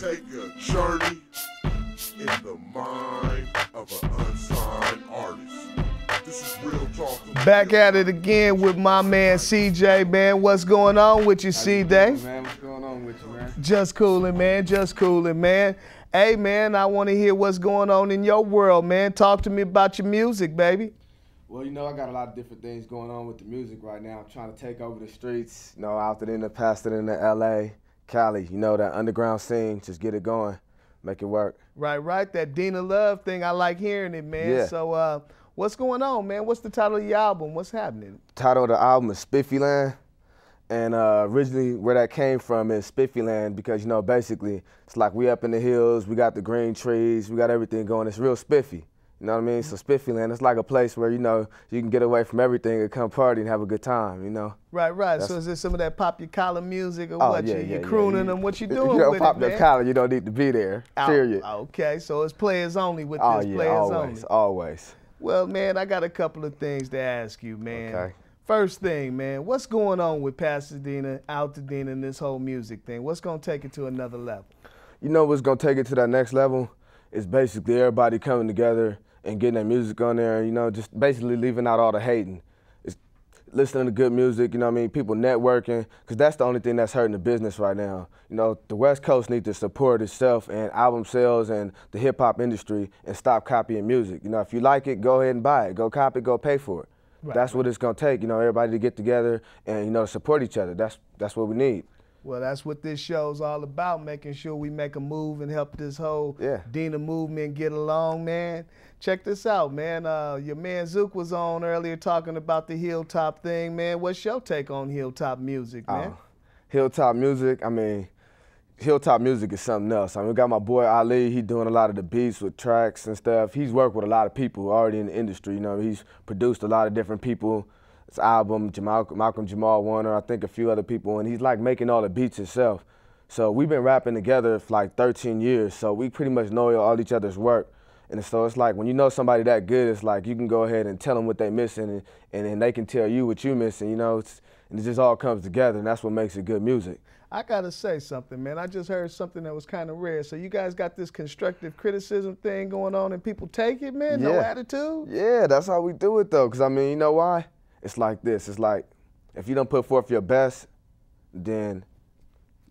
take a journey in the mind of an unsigned artist. This is real talk. Back at it again with my man CJ, man. What's going on with you, CJ? Man, what's going on with you, man? Just cooling, man. Just cooling, man. Hey, man, I want to hear what's going on in your world, man. Talk to me about your music, baby. Well, you know, I got a lot of different things going on with the music right now. I'm trying to take over the streets, you know, out there in the past it into LA, Cali, you know, that underground scene, just get it going, make it work. Right. That Dina Love thing, I like hearing it, man. Yeah. So, what's going on, man? What's the title of your album? What's happening? The title of the album is Spiffy Land. And originally where that came from is Spiffy Land because, you know, basically it's like we up in the hills, we got the green trees, we got everything going. It's real spiffy, you know what I mean? So Spiffy Land, it's like a place where, you know, you can get away from everything and come party and have a good time, you know? Right. So is this some of that pop your collar music or what? You crooning them? What you doing you don't with pop it, your man? collar, you don't need to be there, period. Okay, so it's players only with Oh, this, yeah, players only. always. Well, man, I got a couple of things to ask you, man. Okay. First thing, man, what's going on with Pasadena, Altadena, and this whole music thing? What's going to take it to another level? You know what's going to take it to that next level? Is basically everybody coming together and getting their music on there, you know, just basically leaving out all the hating. It's listening to good music, you know what I mean, people networking, because that's the only thing that's hurting the business right now. You know, the West Coast needs to support itself and album sales and the hip-hop industry and stop copying music. You know, if you like it, go ahead and buy it. Go copy it, go pay for it. That's what it's going to take, you know, everybody to get together and, you know, support each other. That's what we need. Well, that's what this show's all about, making sure we make a move and help this whole Dina movement get along, man. Check this out, man. Your man Zook was on earlier talking about the Hilltop thing, man. What's your take on Hilltop music, man? Hilltop music, I mean, Hilltop music is something else. I mean, we got my boy Ali, he doing a lot of the beats with tracks and stuff. He's worked with a lot of people already in the industry, you know. He's produced a lot of different people. His album, Malcolm Jamal Warner, I think a few other people, and he's like making all the beats himself. So we've been rapping together for like 13 years, so we pretty much know all each other's work. And so it's like when you know somebody that good, it's like you can go ahead and tell them what they're missing, and then they can tell you what you're missing, you know. And it just all comes together, and that's what makes it good music. I gotta say something, man. I just heard something that was kind of rare. So you guys got this constructive criticism thing going on and people take it, man? No attitude? Yeah, that's how we do it, though. Because, I mean, you know why? It's like this. It's like if you don't put forth your best, then,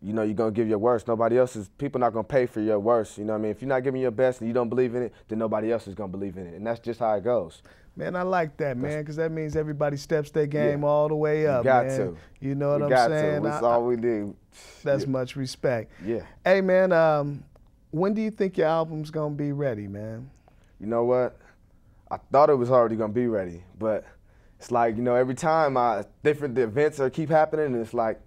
you know, you're going to give your worst. People not going to pay for your worst. You know what I mean? If you're not giving your best and you don't believe in it, then nobody else is going to believe in it. And that's just how it goes. Man, I like that, man, because that means everybody steps their game all the way up, man. You got to. You know what I'm saying? That's all we do. That's much respect. Yeah. Hey, man, when do you think your album's going to be ready, man? You know what? I thought it was already going to be ready, but it's like, you know, every time different events keep happening, and it's like,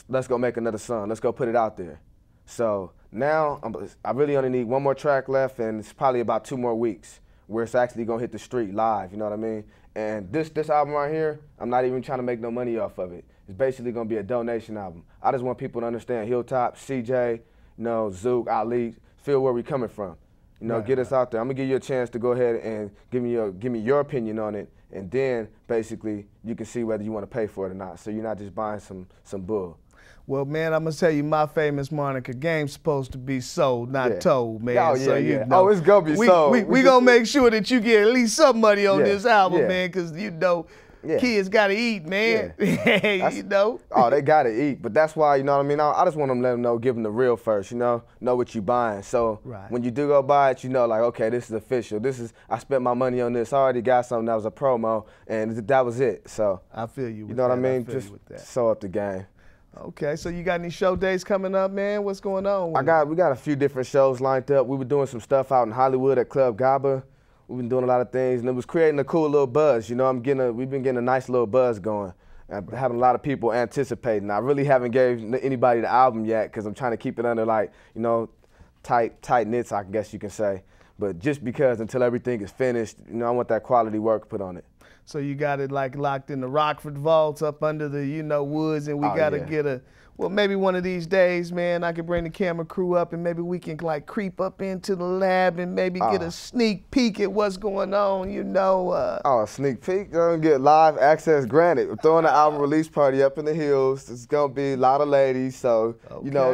let's go make another song. Let's go put it out there. So now I really only need one more track left, and it's probably about 2 more weeks where it's actually gonna hit the street live, you know what I mean? And this album right here, I'm not even trying to make no money off of it. It's basically gonna be a donation album. I just want people to understand Hilltop, CJ, you know, Zook, Ali, feel where we coming from. You know, get us out there. I'm gonna give you a chance to go ahead and give me your opinion on it, and then basically you can see whether you want to pay for it or not. So you're not just buying some bull. Well, man, I'm going to tell you, my famous Monica game's supposed to be sold, not told, man. Oh, so, yeah. You know, it's going to be sold. We going to make sure that you get at least some money on this album, man, because, you know, kids got to eat, man. You know? Oh, they got to eat. But that's why, you know what I mean? I just want them to let them know, give them the real first, you know what you buying. So when you do go buy it, you know, like, okay, this is official. I spent my money on this. I already got something that was a promo, and that was it. So I feel you with you know what I mean? Just sew up the game. Okay, so you got any show days coming up, man? What's going on? We got a few different shows lined up. We were doing some stuff out in Hollywood at Club Gaba. We've been doing a lot of things, and it was creating a cool little buzz. You know, we've been getting a nice little buzz going. And having a lot of people anticipating. I really haven't gave anybody the album yet because I'm trying to keep it under, like, you know, tight knits, I guess you can say. But just because until everything is finished, you know, I want that quality work put on it. So you got it like locked in the Rockford vaults up under the, you know, woods, and we got to get well, maybe one of these days, man, I could bring the camera crew up and maybe we can like creep up into the lab and maybe get a sneak peek at what's going on, you know. A sneak peek? You're going to get live access granted. We're throwing an album release party up in the hills. It's going to be a lot of ladies, so, you know,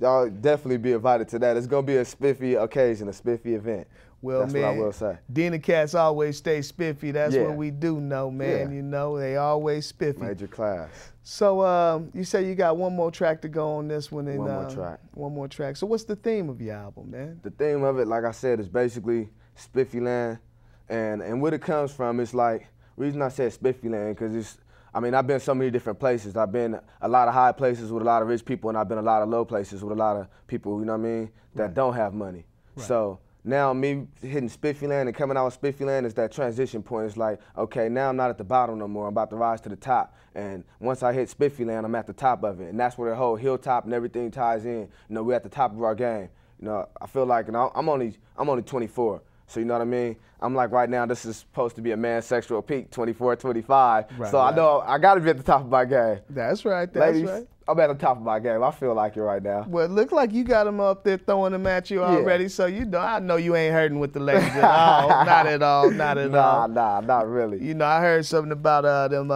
y'all definitely be invited to that. It's gonna be a spiffy occasion, a spiffy event. Well, that's man, what I will say. Dina Cats always stay spiffy. That's Yeah. what we do know, man. Yeah. You know, they always spiffy. Major class. So you say you got one more track to go on this one. And, One more track. One more track. So what's the theme of your album, man? The theme of it, like I said, is basically Spiffy Land. And where it comes from is like, reason I said Spiffy Land, because it's, I mean, I've been so many different places. I've been a lot of high places with a lot of rich people, and I've been a lot of low places with a lot of people, you know what I mean, that don't have money. Right. So now me hitting Spiffy Land and coming out with Spiffy Land is that transition point. It's like, okay, now I'm not at the bottom no more. I'm about to rise to the top. And once I hit Spiffy Land, I'm at the top of it. And that's where the whole hilltop and everything ties in. You know, we're at the top of our game. You know, I feel like, you know, I'm only 24. So you know what I mean? I'm like, right now, this is supposed to be a man's sexual peak, 24, 25. Right, so I know I got to be at the top of my game. That's right, that's Ladies, right. I'm at the top of my game. I feel like it right now. Well, it look like you got them up there throwing them at you already, so you know, I know you ain't hurting with the ladies at all. Not at all, not at all. Nah, not really. You know, I heard something about them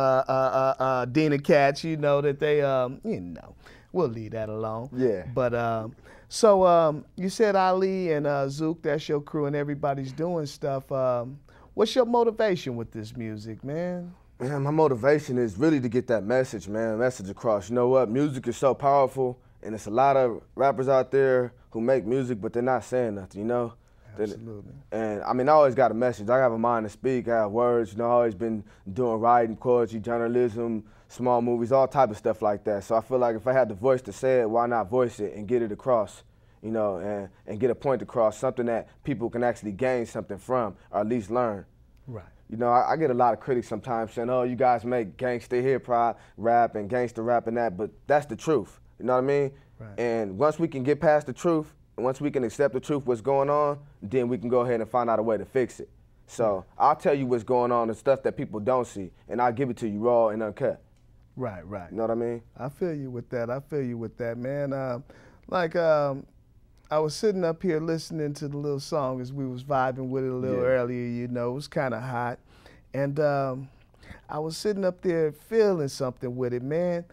Dina Cats, you know, that they, you know, we'll leave that alone. Yeah. But, so you said Ali and Zook, that's your crew, and everybody's doing stuff. What's your motivation with this music, man? Man, my motivation is really to get that message, man, message across. You know what? Music is so powerful, and it's a lot of rappers out there who make music, but they're not saying nothing, you know? Absolutely. And I mean, I always got a message. I have a mind to speak. I have words. You know, I've always been doing writing, poetry, journalism, small movies, all type of stuff like that. So I feel like if I had the voice to say it, why not voice it and get it across, you know, and get a point across, something that people can actually gain something from, or at least learn. Right. You know, I get a lot of critics sometimes saying, oh, you guys make gangster hip-hop rap and gangster rap and that, but that's the truth. You know what I mean? Right. And once we can get past the truth, and once we can accept the truth, what's going on, then we can go ahead and find out a way to fix it. So I'll tell you what's going on, the stuff that people don't see, and I'll give it to you raw and uncut. Right, right. You know what I mean? I feel you with that. I feel you with that, man. I was sitting up here listening to the little song as we was vibing with it a little earlier, you know. It was kind of hot. And I was sitting up there feeling something with it, man.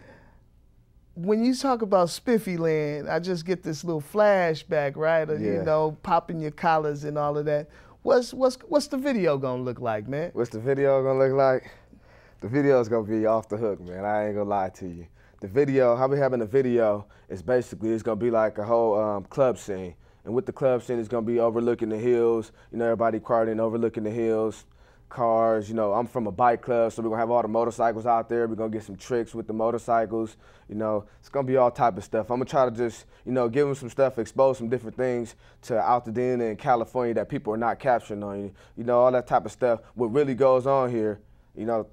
When you talk about Spiffy Land, I just get this little flashback, right? Of, you know, popping your collars and all of that. What's the video gonna look like, man? What's the video gonna look like? The video's gonna be off the hook, man. I ain't gonna lie to you. The video, how we having the video is basically, it's gonna be like a whole club scene. And with the club scene, it's gonna be overlooking the hills, you know, everybody crowding, overlooking the hills, cars, you know, I'm from a bike club, so we're gonna have all the motorcycles out there. We're gonna get some tricks with the motorcycles, you know, it's gonna be all type of stuff. I'm gonna try to just, you know, give them some stuff, expose some different things to Altadena and California that people are not capturing on you. You know, all that type of stuff, what really goes on here, you know,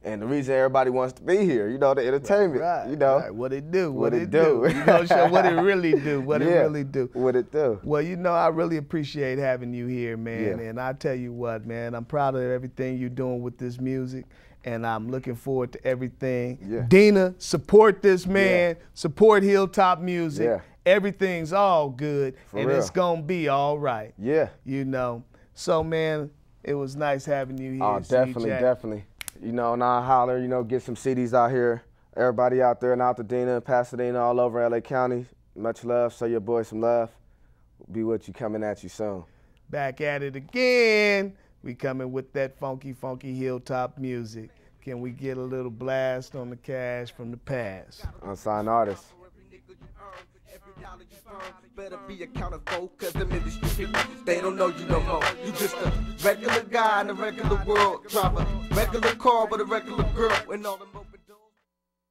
and the reason everybody wants to be here, you know, the entertainment, you know. Right. What it do, what it do. You gonna show what it really do, what it really do. What it do. Well, you know, I really appreciate having you here, man. Yeah. And I tell you what, man, I'm proud of everything you're doing with this music, and I'm looking forward to everything. Yeah. Dina, support this man, support Hilltop Music. Yeah. Everything's all good, and real. it's gonna be all right. Yeah. You know. So, man, it was nice having you here. Oh, definitely, definitely. You know, and I'll holler, you know, get some CDs out here. Everybody out there in Altadena, Pasadena, all over LA County. Much love. Show your boy some love. Be with you, coming at you soon. Back at it again. We coming with that funky, funky Hilltop music. Can we get a little blast on the cash from the past? Unsigned artists. Better be accounted for, cause them industry people, they don't know you no more. You just a regular guy in a regular world, drive a regular car with a regular girl and all the